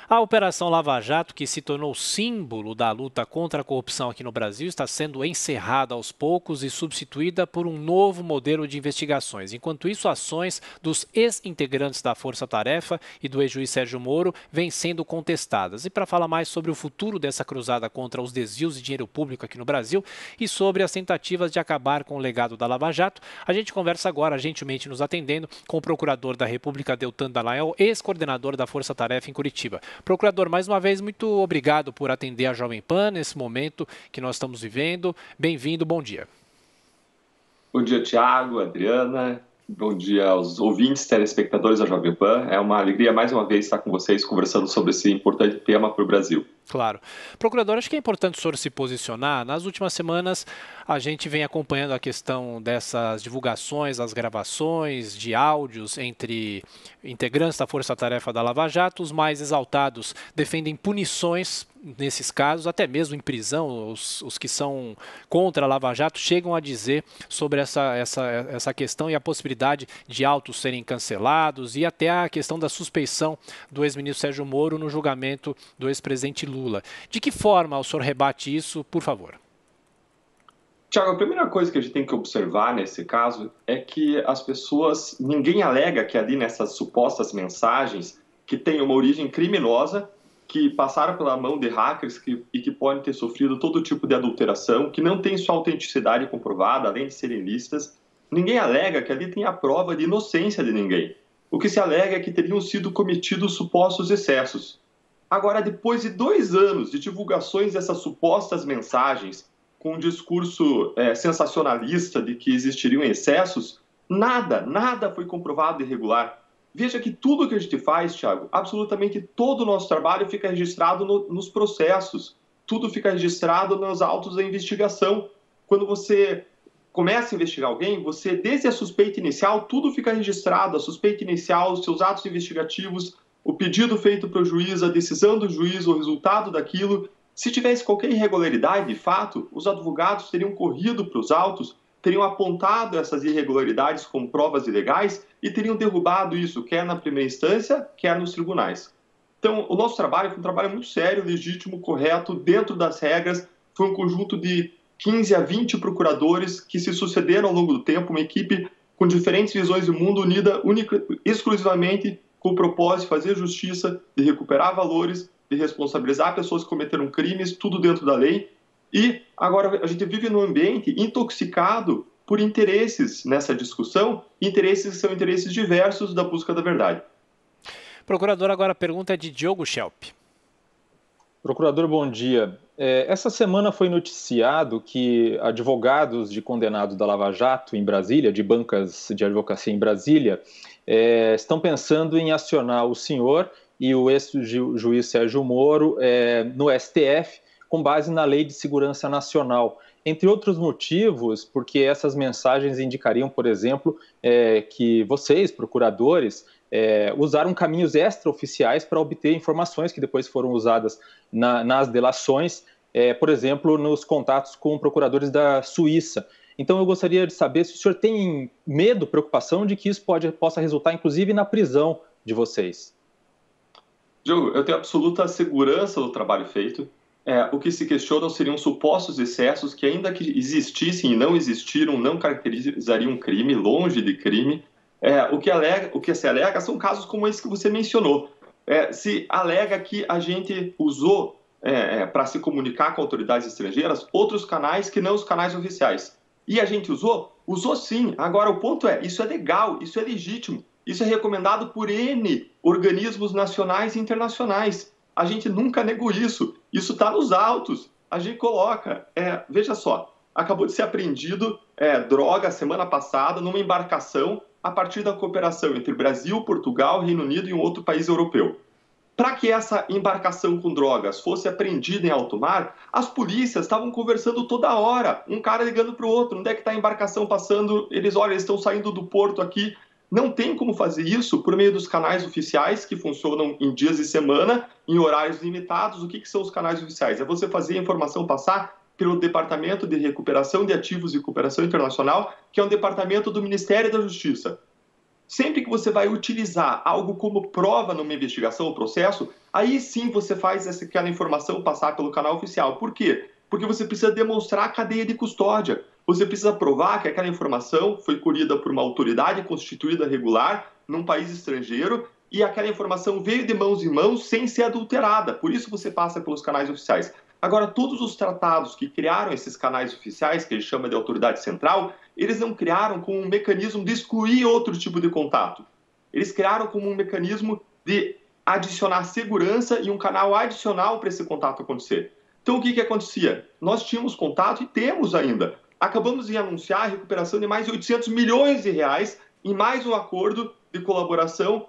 A Operação Lava Jato, que se tornou símbolo da luta contra a corrupção aqui no Brasil, está sendo encerrada aos poucos e substituída por um novo modelo de investigações. Enquanto isso, ações dos ex-integrantes da Força Tarefa e do ex-juiz Sérgio Moro vêm sendo contestadas. E para falar mais sobre o futuro dessa cruzada contra os desvios de dinheiro público aqui no Brasil e sobre as tentativas de acabar com o legado da Lava Jato, a gente conversa agora, gentilmente nos atendendo, com o procurador da República, Deltan Dallagnol, ex-coordenador da Força Tarefa em Curitiba. Procurador, mais uma vez, muito obrigado por atender a Jovem Pan nesse momento que nós estamos vivendo. Bem-vindo, bom dia. Bom dia, Tiago, Adriana. Bom dia aos ouvintes, telespectadores da Jovem Pan. É uma alegria mais uma vez estar com vocês conversando sobre esse importante tema para o Brasil. Claro. Procurador, acho que é importante o senhor se posicionar. Nas últimas semanas, a gente vem acompanhando a questão dessas divulgações, as gravações de áudios entre integrantes da Força Tarefa da Lava Jato. Os mais exaltados defendem punições nesses casos, até mesmo em prisão. Os que são contra a Lava Jato chegam a dizer sobre essa questão e a possibilidade de autos serem cancelados e até a questão da suspeição do ex-ministro Sérgio Moro no julgamento do ex-presidente Lula. De que forma o senhor rebate isso, por favor? Tiago, a primeira coisa que a gente tem que observar nesse caso é que as pessoas, ninguém alega que ali nessas supostas mensagens que tem uma origem criminosa, que passaram pela mão de hackers e que podem ter sofrido todo tipo de adulteração, que não tem sua autenticidade comprovada, além de serem listas, ninguém alega que ali tem a prova de inocência de ninguém. O que se alega é que teriam sido cometidos supostos excessos. Agora, depois de 2 anos de divulgações dessas supostas mensagens, com um discurso sensacionalista de que existiriam excessos, nada foi comprovado irregular. Veja que tudo que a gente faz, Tiago, absolutamente todo o nosso trabalho fica registrado nos processos, tudo fica registrado nos autos da investigação. Quando você começa a investigar alguém, você, desde a suspeita inicial, tudo fica registrado, a suspeita inicial, os seus atos investigativos, o pedido feito para o juiz, a decisão do juiz, o resultado daquilo. Se tivesse qualquer irregularidade, de fato, os advogados teriam corrido para os autos, teriam apontado essas irregularidades como provas ilegais e teriam derrubado isso, quer na primeira instância, quer nos tribunais. Então, o nosso trabalho foi um trabalho muito sério, legítimo, correto, dentro das regras. Foi um conjunto de 15 a 20 procuradores que se sucederam ao longo do tempo, uma equipe com diferentes visões de mundo unida exclusivamente com o propósito de fazer justiça, de recuperar valores, de responsabilizar pessoas que cometeram crimes, tudo dentro da lei. E agora a gente vive num ambiente intoxicado por interesses nessa discussão, interesses que são interesses diversos da busca da verdade. Procurador, agora a pergunta é de Diogo Schelp. Procurador, bom dia. Essa semana foi noticiado que advogados de condenados da Lava Jato em Brasília, de bancas de advocacia em Brasília, estão pensando em acionar o senhor e o ex-juiz Sérgio Moro no STF, com base na Lei de Segurança Nacional. Entre outros motivos, porque essas mensagens indicariam, por exemplo, que vocês, procuradores, usaram caminhos extraoficiais para obter informações que depois foram usadas nas delações, por exemplo, nos contatos com procuradores da Suíça. Então, eu gostaria de saber se o senhor tem medo, preocupação de que isso possa resultar, inclusive, na prisão de vocês. Diogo, eu tenho absoluta segurança do trabalho feito. O que se questionam seriam supostos excessos que, ainda que existissem e não existiram, não caracterizariam um crime, longe de crime. O que se alega são casos como esse que você mencionou. Se alega que a gente usou, para se comunicar com autoridades estrangeiras, outros canais que não os canais oficiais. E a gente usou? Usou sim. Agora, o ponto isso é legal, isso é legítimo, isso é recomendado por N organismos nacionais e internacionais. A gente nunca negou isso. Isso está nos autos. A gente coloca. Veja só, acabou de ser apreendido droga semana passada numa embarcação a partir da cooperação entre Brasil, Portugal, Reino Unido e um outro país europeu. Para que essa embarcação com drogas fosse apreendida em alto mar, as polícias estavam conversando toda hora, um cara ligando para o outro. Onde é que está a embarcação passando? Eles estão saindo do porto aqui. Não tem como fazer isso por meio dos canais oficiais que funcionam em dias de semana, em horários limitados. O que são os canais oficiais? É você fazer a informação passar pelo Departamento de Recuperação de Ativos e Cooperação Internacional, que é um departamento do Ministério da Justiça. Sempre que você vai utilizar algo como prova numa investigação ou processo, aí sim você faz aquela informação passar pelo canal oficial. Por quê? Porque você precisa demonstrar a cadeia de custódia. Você precisa provar que aquela informação foi colhida por uma autoridade constituída regular num país estrangeiro e aquela informação veio de mãos em mãos sem ser adulterada. Por isso você passa pelos canais oficiais. Agora, todos os tratados que criaram esses canais oficiais, que a gente chama de autoridade central, eles não criaram com um mecanismo de excluir outro tipo de contato. Eles criaram como um mecanismo de adicionar segurança e um canal adicional para esse contato acontecer. Então, o que acontecia? Nós tínhamos contato e temos ainda. Acabamos de anunciar a recuperação de mais de 800 milhões de reais em mais um acordo de colaboração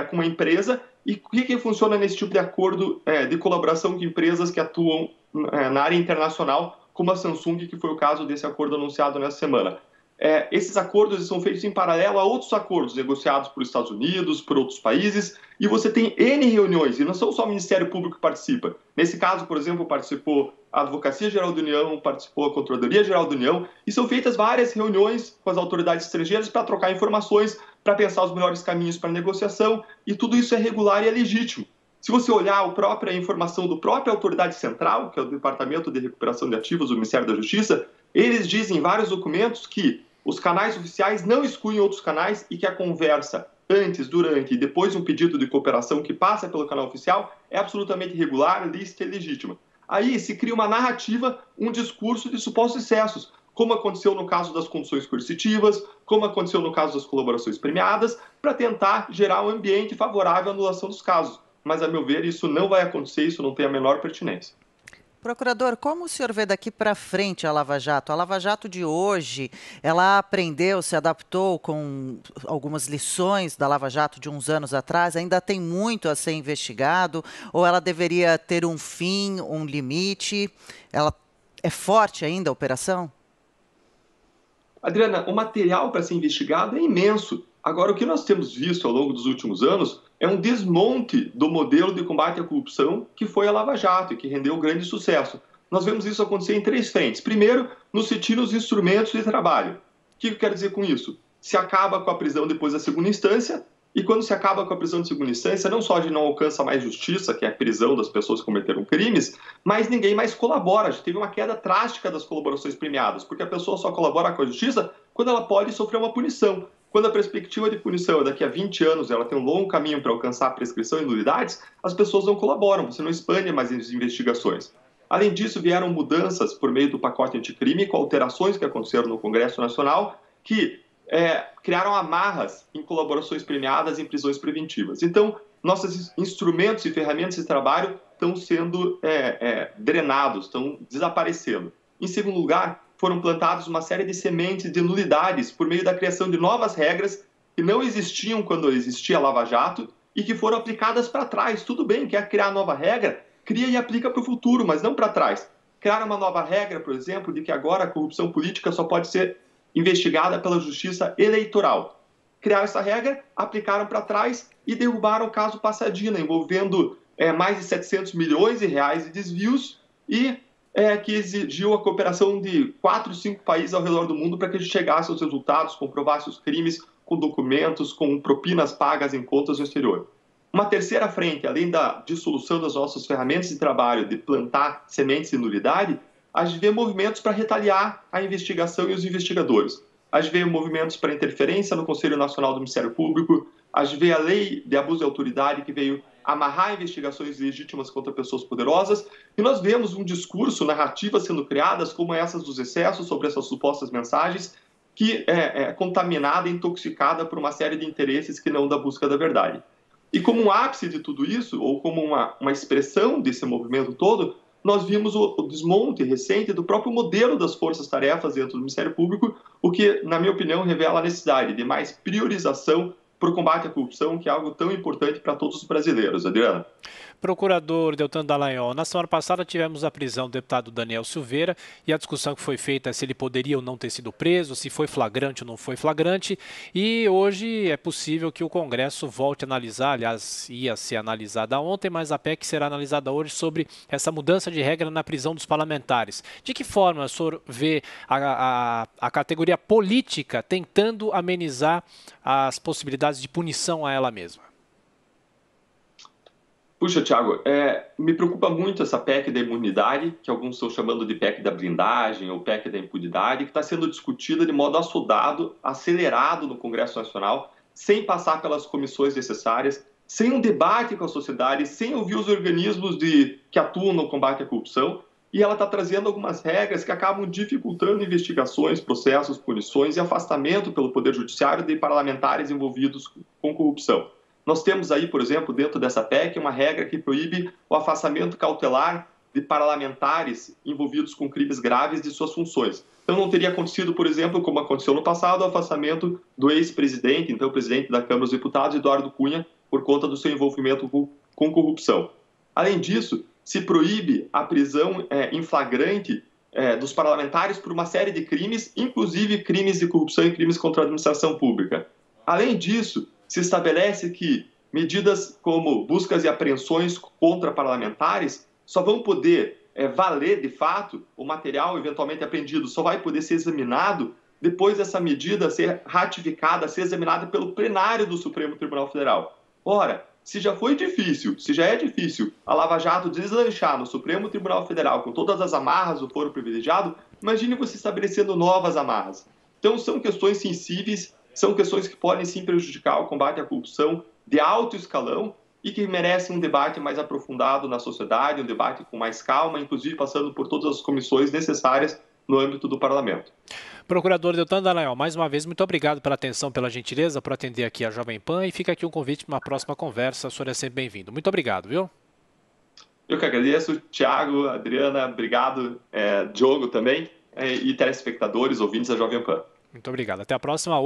com uma empresa. E o que funciona nesse tipo de acordo de colaboração com empresas que atuam na área internacional, como a Samsung, que foi o caso desse acordo anunciado nessa semana? Esses acordos são feitos em paralelo a outros acordos negociados por Estados Unidos, por outros países, e você tem N reuniões, e não são só o Ministério Público que participa. Nesse caso, por exemplo, participou a Advocacia Geral da União, participou a Controladoria Geral da União, e são feitas várias reuniões com as autoridades estrangeiras para trocar informações, para pensar os melhores caminhos para a negociação, e tudo isso é regular e é legítimo. Se você olhar a própria informação do própria Autoridade Central, que é o Departamento de Recuperação de Ativos do Ministério da Justiça, eles dizem em vários documentos que os canais oficiais não excluem outros canais e que a conversa antes, durante e depois de um pedido de cooperação que passa pelo canal oficial é absolutamente regular, lícita e legítima. Aí se cria uma narrativa, um discurso de supostos excessos, como aconteceu no caso das condições coercitivas, como aconteceu no caso das colaborações premiadas, para tentar gerar um ambiente favorável à anulação dos casos. Mas, a meu ver, isso não vai acontecer, isso não tem a menor pertinência. Procurador, como o senhor vê daqui para frente a Lava Jato? A Lava Jato de hoje, ela aprendeu, se adaptou com algumas lições da Lava Jato de uns anos atrás? Ainda tem muito a ser investigado? Ou ela deveria ter um fim, um limite? Ela é forte ainda a operação? Adriana, o material para ser investigado é imenso. Agora, o que nós temos visto ao longo dos últimos anos é um desmonte do modelo de combate à corrupção que foi a Lava Jato e que rendeu grande sucesso. Nós vemos isso acontecer em 3 frentes. Primeiro, no se tira os instrumentos de trabalho. O que eu quero dizer com isso? Se acaba com a prisão depois da segunda instância, e quando se acaba com a prisão de segunda instância, não só a gente não alcança mais justiça, que é a prisão das pessoas que cometeram crimes, mas ninguém mais colabora. A gente teve uma queda drástica das colaborações premiadas, porque a pessoa só colabora com a justiça quando ela pode sofrer uma punição. Quando a perspectiva de punição é daqui a 20 anos, ela tem um longo caminho para alcançar a prescrição e nulidades, as pessoas não colaboram, você não expande mais as investigações. Além disso, vieram mudanças por meio do pacote anticrime, com alterações que aconteceram no Congresso Nacional, que criaram amarras em colaborações premiadas em prisões preventivas. Então, nossos instrumentos e ferramentas de trabalho estão sendo drenados, estão desaparecendo. Em segundo lugar, foram plantadas uma série de sementes de nulidades por meio da criação de novas regras que não existiam quando existia a Lava Jato e que foram aplicadas para trás. Tudo bem, quer criar nova regra? Cria e aplica para o futuro, mas não para trás. Criaram uma nova regra, por exemplo, de que agora a corrupção política só pode ser investigada pela justiça eleitoral. Criaram essa regra, aplicaram para trás e derrubaram o caso Passadina, envolvendo mais de 700 milhões de reais de desvios e que exigiu a cooperação de 4, 5 países ao redor do mundo para que a gente chegasse aos resultados, comprovasse os crimes com documentos, com propinas pagas em contas no exterior. Uma terceira frente, além da dissolução das nossas ferramentas de trabalho, de plantar sementes de nulidade, a gente vê movimentos para retaliar a investigação e os investigadores. A gente vê movimentos para interferência no Conselho Nacional do Ministério Público, a gente vê a lei de abuso de autoridade que veio amarrar investigações legítimas contra pessoas poderosas, e nós vemos um discurso, narrativas sendo criadas, como essas dos excessos, sobre essas supostas mensagens, que é contaminada e intoxicada por uma série de interesses que não da busca da verdade. E como um ápice de tudo isso, ou como uma expressão desse movimento todo, nós vimos o desmonte recente do próprio modelo das forças-tarefas dentro do Ministério Público, o que, na minha opinião, revela a necessidade de mais priorização para o combate à corrupção, que é algo tão importante para todos os brasileiros. Adriana? Procurador Deltan Dallagnol, na semana passada tivemos a prisão do deputado Daniel Silveira e a discussão que foi feita é se ele poderia ou não ter sido preso, se foi flagrante ou não foi flagrante, e hoje é possível que o Congresso volte a analisar, aliás, ia ser analisada ontem, mas a PEC será analisada hoje sobre essa mudança de regra na prisão dos parlamentares. De que forma o senhor vê a categoria política tentando amenizar as possibilidades de punição a ela mesma? Puxa, Thiago, me preocupa muito essa PEC da imunidade, que alguns estão chamando de PEC da blindagem ou PEC da impunidade, que está sendo discutida de modo assodado, acelerado no Congresso Nacional, sem passar pelas comissões necessárias, sem um debate com a sociedade, sem ouvir os organismos que atuam no combate à corrupção, e ela está trazendo algumas regras que acabam dificultando investigações, processos, punições e afastamento pelo Poder Judiciário de parlamentares envolvidos com corrupção. Nós temos aí, por exemplo, dentro dessa PEC, uma regra que proíbe o afastamento cautelar de parlamentares envolvidos com crimes graves de suas funções. Então não teria acontecido, por exemplo, como aconteceu no passado, o afastamento do ex-presidente, então presidente da Câmara dos Deputados, Eduardo Cunha, por conta do seu envolvimento com corrupção. Além disso, se proíbe a prisão em flagrante dos parlamentares por uma série de crimes, inclusive crimes de corrupção e crimes contra a administração pública. Além disso, se estabelece que medidas como buscas e apreensões contra parlamentares só vão poder valer, de fato, o material eventualmente apreendido só vai poder ser examinado depois dessa medida ser ratificada, ser examinada pelo plenário do Supremo Tribunal Federal. Ora, se já é difícil a Lava Jato deslanchar no Supremo Tribunal Federal com todas as amarras do foro privilegiado, imagine você estabelecendo novas amarras. Então são questões sensíveis, são questões que podem sim prejudicar o combate à corrupção de alto escalão e que merecem um debate mais aprofundado na sociedade, um debate com mais calma, inclusive passando por todas as comissões necessárias no âmbito do parlamento. Procurador Deltan Dallagnol, mais uma vez, muito obrigado pela atenção, pela gentileza, por atender aqui a Jovem Pan e fica aqui um convite para uma próxima conversa. O senhor é sempre bem-vindo. Muito obrigado, viu? Eu que agradeço, Thiago, Adriana, obrigado, Diogo também, e telespectadores, ouvintes da Jovem Pan. Muito obrigado. Até a próxima.